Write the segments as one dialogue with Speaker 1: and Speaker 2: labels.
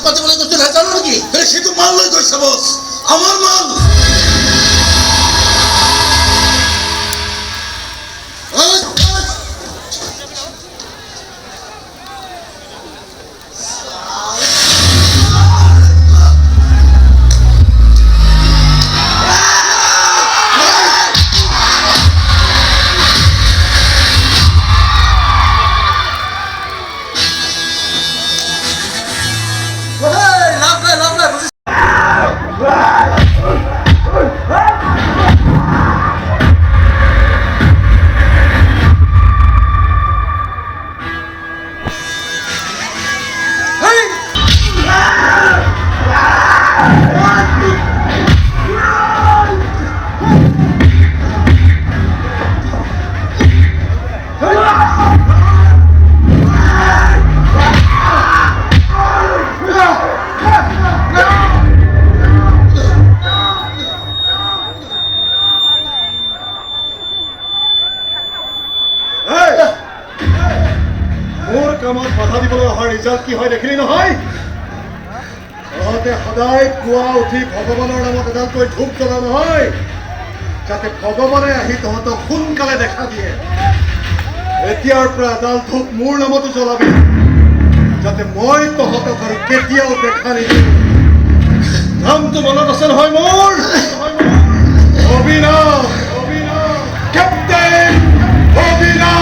Speaker 1: পাতিবলৈ গৈছিল জানো নেকি?
Speaker 2: সেইটো মাল লৈ গৈছে বছ, আমাৰ মাল। কামত বাধা দিবলৈ অহাৰ ৰিজাল্ট কি হয় দেখিলি নহয়? তহঁতে সদায় পুৱা উঠি ভগৱানৰ নামত এডালকৈ ধূপ জ্বলা নহয়, যাতে ভগৱানে আহি তহঁতক সোনকালে দেখা দিয়ে। এতিয়াৰ পৰা এডাল ধূপ মোৰ নামতো জ্বলাবি, যাতে মই তহঁতক আৰু কেতিয়াও দেখা নিদিওঁ। নামটো মনত আছে নহয় মোৰ? অবিনাশ, কেপ্টেইন অবিনাশ।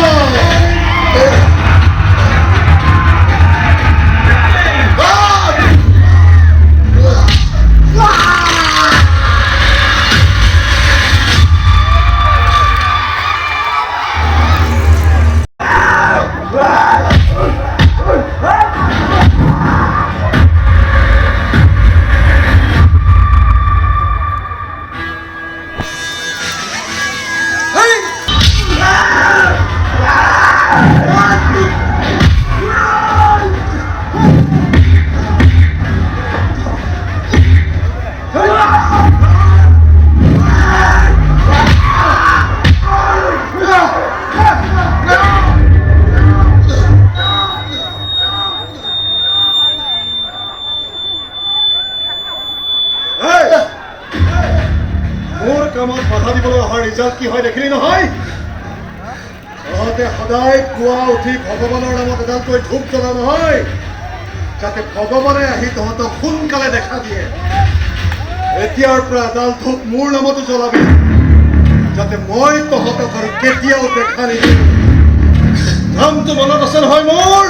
Speaker 2: কামত বাধা দিবলৈ অহাৰ ৰিজাল্ট কি হয় দেখিলি নহয়? তহঁতে সদায় পুৱা উঠি ভগৱানৰ নামত এডালকৈ ধূপ জ্বলা নহয়, যাতে ভগৱানে আহি তহঁতক সোনকালে দেখা দিয়ে। এতিয়াৰ পৰা এডাল ধূপ মোৰ নামতো জ্বলাবি, যাতে মই তহঁতক আৰু কেতিয়াও দেখা নিদিওঁ। নামটো মনত আছে নহয় মোৰ?